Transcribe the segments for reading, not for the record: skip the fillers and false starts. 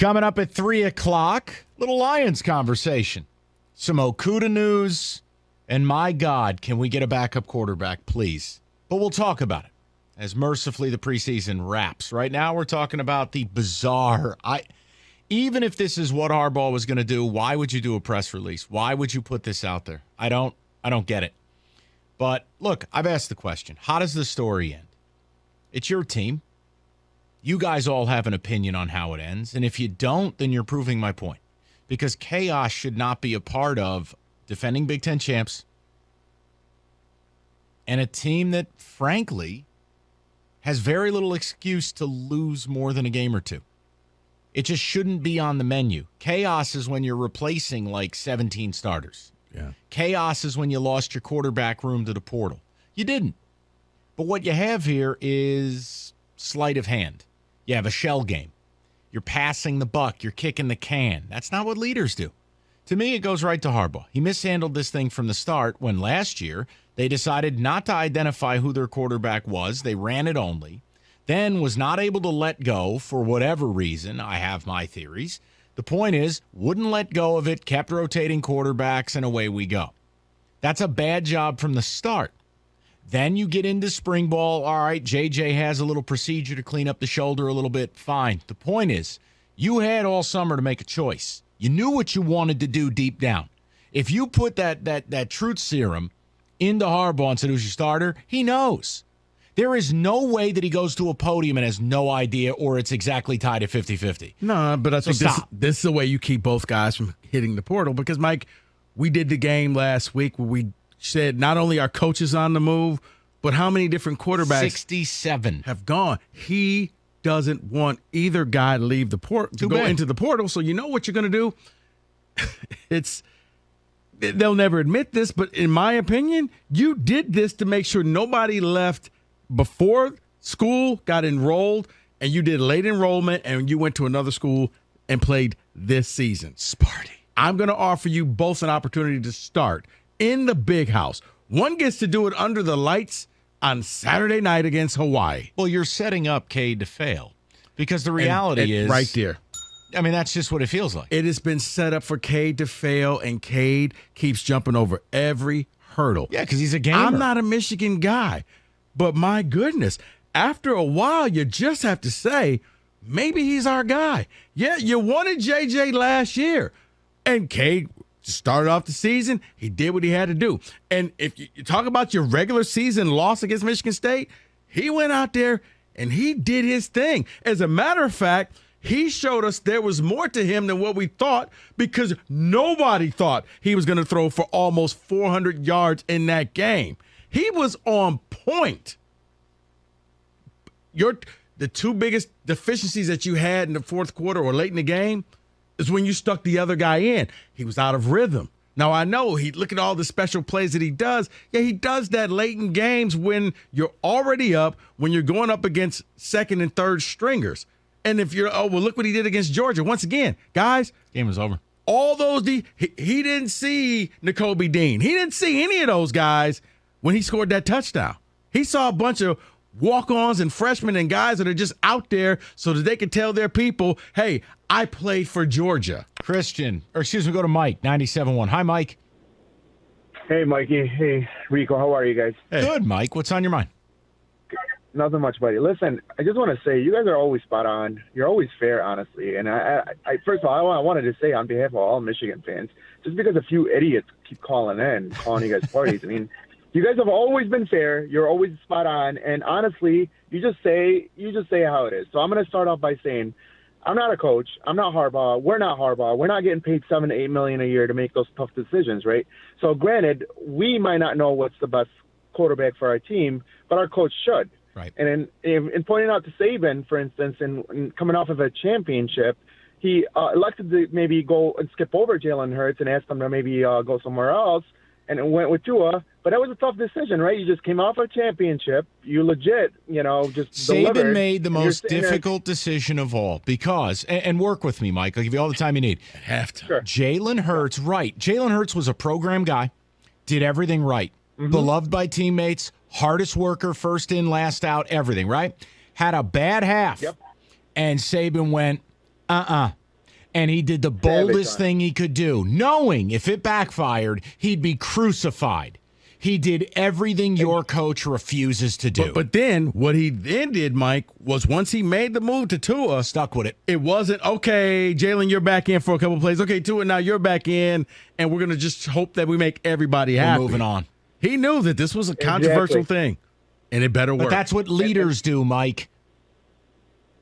Coming up at 3 o'clock, little Lions conversation. Some Okuda news. And my God, can we get a backup quarterback, please? But we'll talk about it as mercifully the preseason wraps. Right now we're talking about the bizarre. Even if this is what Harbaugh was going to do, why would you do a press release? Why would you put this out there? I don't get it. But look, I've asked the question. How does the story end? It's your team. You guys all have an opinion on how it ends. And if you don't, then you're proving my point. Because chaos should not be a part of defending Big Ten champs and a team that, frankly, has very little excuse to lose more than a game or two. It just shouldn't be on the menu. Chaos is when you're replacing like 17 starters. Yeah. Chaos is when you lost your quarterback room to the portal. You didn't. But what you have here is sleight of hand. You have a shell game. You're passing the buck. You're kicking the can. That's not what leaders do. To me, it goes right to Harbaugh. He mishandled this thing from the start when last year they decided not to identify who their quarterback was. They ran it only. Then was not able to let go for whatever reason. I have my theories. The point is, wouldn't let go of it, kept rotating quarterbacks, and away we go. That's a bad job from the start. Then you get into spring ball. All right, JJ has a little procedure to clean up the shoulder a little bit. Fine. The point is, you had all summer to make a choice. You knew what you wanted to do deep down. If you put that truth serum into Harbaugh and said, who's your starter, he knows. There is no way that he goes to a podium and has no idea or it's exactly tied at 50-50. No, but I think this is the way you keep both guys from hitting the portal. Because, Mike, we did the game last week where we said not only are coaches on the move, but how many different quarterbacks 67 have gone. He doesn't want either guy to leave the port to go into the portal. So you know what you're going to do? They'll never admit this, but in my opinion, you did this to make sure nobody left before school got enrolled, and you did late enrollment, and you went to another school and played this season. Sparty. I'm going to offer you both an opportunity to start in the big house. One gets to do it under the lights on Saturday night against Hawaii. Well, you're setting up Cade to fail because the reality is right there. I mean, that's just what it feels like. It has been set up for Cade to fail, and Cade keeps jumping over every hurdle. Yeah, because he's a gamer. I'm not a Michigan guy, but my goodness, after a while, you just have to say, maybe he's our guy. Yeah, you wanted JJ last year, and Cade started off the season. He did what he had to do. And if you talk about your regular season loss against Michigan State, he went out there and he did his thing. As a matter of fact, he showed us there was more to him than what we thought, because nobody thought he was going to throw for almost 400 yards in that game. He was on point. The two biggest deficiencies that you had in the fourth quarter or late in the game is when you stuck the other guy in. He was out of rhythm. Now, I know look at all the special plays that he does. Yeah, he does that late in games when you're already up, when you're going up against second and third stringers. And if you're, look what he did against Georgia. Once again, guys. Game was over. All those, he didn't see Nakobe Dean. He didn't see any of those guys when he scored that touchdown. He saw a bunch of walk-ons and freshmen and guys that are just out there so that they can tell their people, hey, I played for Georgia. Go to Mike, 97.1. Hi, Mike. Hey, Mikey. Hey, Rico. How are you guys? Hey. Good, Mike. What's on your mind? Nothing much, buddy. Listen, I just want to say you guys are always spot on. You're always fair, honestly. And I first of all, I wanted to say on behalf of all Michigan fans, just because a few idiots keep calling you guys parties, I mean, you guys have always been fair. You're always spot on. And honestly, you just say how it is. So I'm going to start off by saying, I'm not a coach. I'm not Harbaugh. We're not Harbaugh. We're not getting paid $7 to $8 million a year to make those tough decisions, right? So granted, we might not know what's the best quarterback for our team, but our coach should. Right. And in pointing out to Saban, for instance, and coming off of a championship, he elected to maybe go and skip over Jalen Hurts and ask him to maybe go somewhere else, and it went with Tua. But that was a tough decision, right? You just came off a championship. You legit, just Saban delivered. made the most difficult decision of all because, and work with me, Mike. I'll give you all the time you need. Have to. Sure. Jalen Hurts, right. Jalen Hurts was a program guy, did everything right. Mm-hmm. Beloved by teammates, hardest worker, first in, last out, everything, right? Had a bad half. Yep. And Saban went, And he did the boldest thing he could do, knowing if it backfired, he'd be crucified. He did everything your coach refuses to do. But then what he then did, Mike, was once he made the move to Tua, stuck with it. It wasn't, okay, Jalen, you're back in for a couple of plays. Okay, Tua, now you're back in, and we're going to just hope that we make everybody happy. We're moving on. He knew that this was a controversial thing, and it better work. But that's what leaders do, Mike.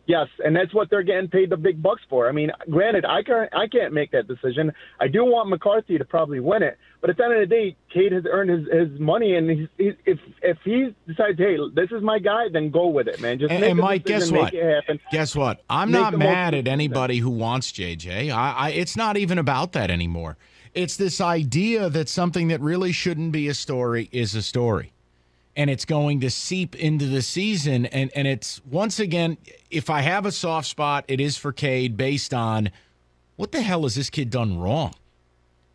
Yes, and that's what they're getting paid the big bucks for. I mean, granted, I can't make that decision. I do want McCarthy to probably win it, but at the end of the day, Cade has earned his money, and if he decides, hey, this is my guy, then go with it, man. Just make Mike, decision, guess what? Make it happen. Guess what? I'm not mad at anybody who wants JJ. It's not even about that anymore. It's this idea that something that really shouldn't be a story is a story. And it's going to seep into the season. And it's, once again, if I have a soft spot, it is for Cade based on what the hell has this kid done wrong?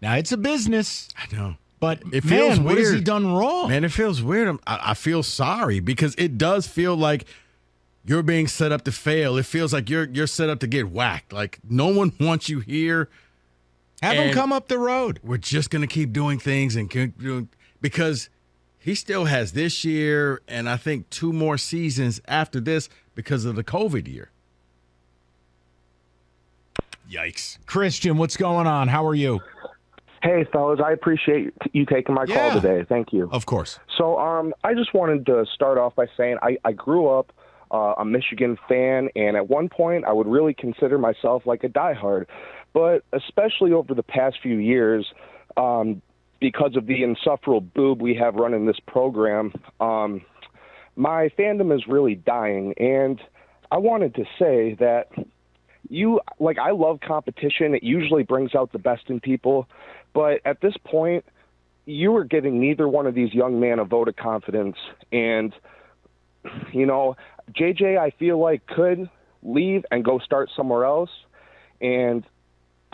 Now, it's a business. I know. But, it feels man, weird. What has he done wrong? Man, it feels weird. I feel sorry because it does feel like you're being set up to fail. It feels like you're set up to get whacked. Like no one wants you here. Have him come up the road. We're just going to keep doing things and keep doing, because he still has this year and I think 2 more seasons after this because of the COVID year. Yikes. Christian, what's going on? How are you? Hey, fellas, I appreciate you taking my call today. Thank you. Of course. So I just wanted to start off by saying I grew up a Michigan fan, and at one point I would really consider myself like a diehard. But especially over the past few years, because of the insufferable boob we have running this program, my fandom is really dying. And I wanted to say that I love competition. It usually brings out the best in people. But at this point, you are giving neither one of these young men a vote of confidence. And, JJ, I feel like could leave and go start somewhere else. And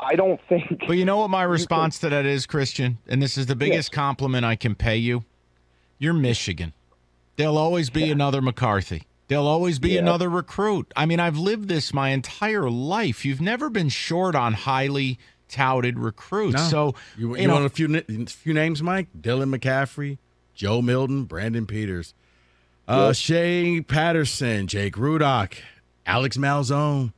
I don't think. But you know what my response to that is, Christian? And this is the biggest compliment I can pay you. You're Michigan. There'll always be another McCarthy. There'll always be another recruit. I mean, I've lived this my entire life. You've never been short on highly touted recruits. No. So you want a few names, Mike? Dylan McCaffrey, Joe Milton, Brandon Peters, Shea Patterson, Jake Rudock, Alex Malzone.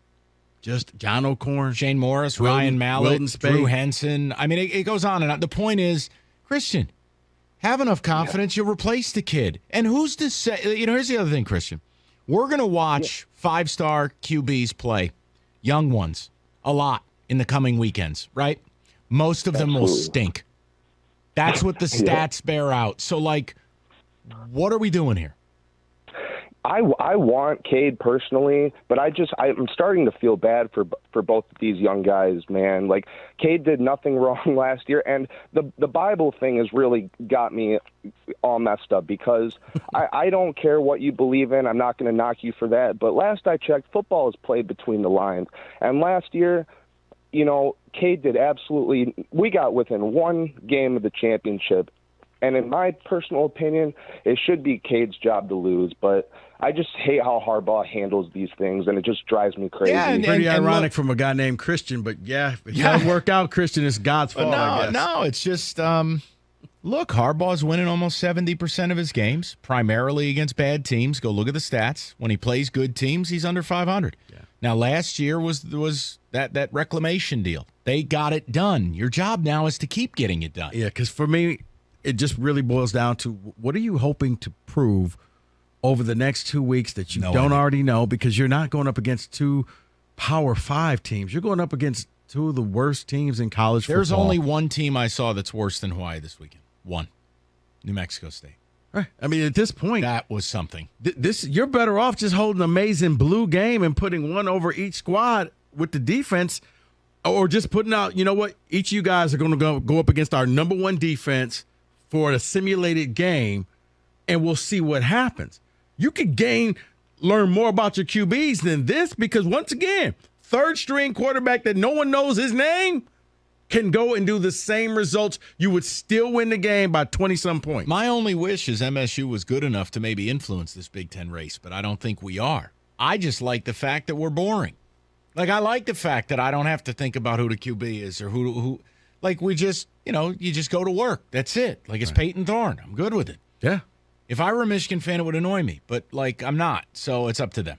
Just John O'Corn, Shane Morris, Ryan Mallett, Drew Henson. I mean, it goes on and on. The point is, Christian, have enough confidence, you'll replace the kid. And who's to say, here's the other thing, Christian. We're going to watch 5-star QBs play, young ones, a lot in the coming weekends, right? Most of them will stink. That's what the stats bear out. So, what are we doing here? I want Cade personally, but I'm starting to feel bad for both of these young guys, man. Like, Cade did nothing wrong last year, and the Bible thing has really got me all messed up because I don't care what you believe in. I'm not going to knock you for that. But last I checked, football is played between the lines. And last year, Cade did absolutely – we got within one game of the championship. And in my personal opinion, it should be Cade's job to lose. But I just hate how Harbaugh handles these things, and it just drives me crazy. Yeah, pretty ironic from a guy named Christian. But, if it doesn't work out, Christian, it's God's fault, I guess. No, it's just look, Harbaugh's winning almost 70% of his games, primarily against bad teams. Go look at the stats. When he plays good teams, he's under 500. Yeah. Now, last year was that reclamation deal. They got it done. Your job now is to keep getting it done. Yeah, because for me – it just really boils down to what are you hoping to prove over the next 2 weeks that you don't already know, because you're not going up against 2 Power 5 teams. You're going up against 2 of the worst teams in college football. There's only one team I saw that's worse than Hawaii this weekend. One. New Mexico State. Right. I mean, at this point, that was something. You're better off just holding an amazing blue game and putting one over each squad with the defense, or just putting out, you know what, each of you guys are going to go up against our number 1 defense for a simulated game, and we'll see what happens. You could learn more about your QBs than this, because once again, third-string quarterback that no one knows his name can go and do the same results. You would still win the game by 20-some points. My only wish is MSU was good enough to maybe influence this Big Ten race, but I don't think we are. I just like the fact that we're boring. Like, I like the fact that I don't have to think about who the QB is or who. Like, we just, you just go to work. That's it. Like, it's Peyton Thorne. I'm good with it. Yeah. If I were a Michigan fan, it would annoy me. But, like, I'm not. So it's up to them.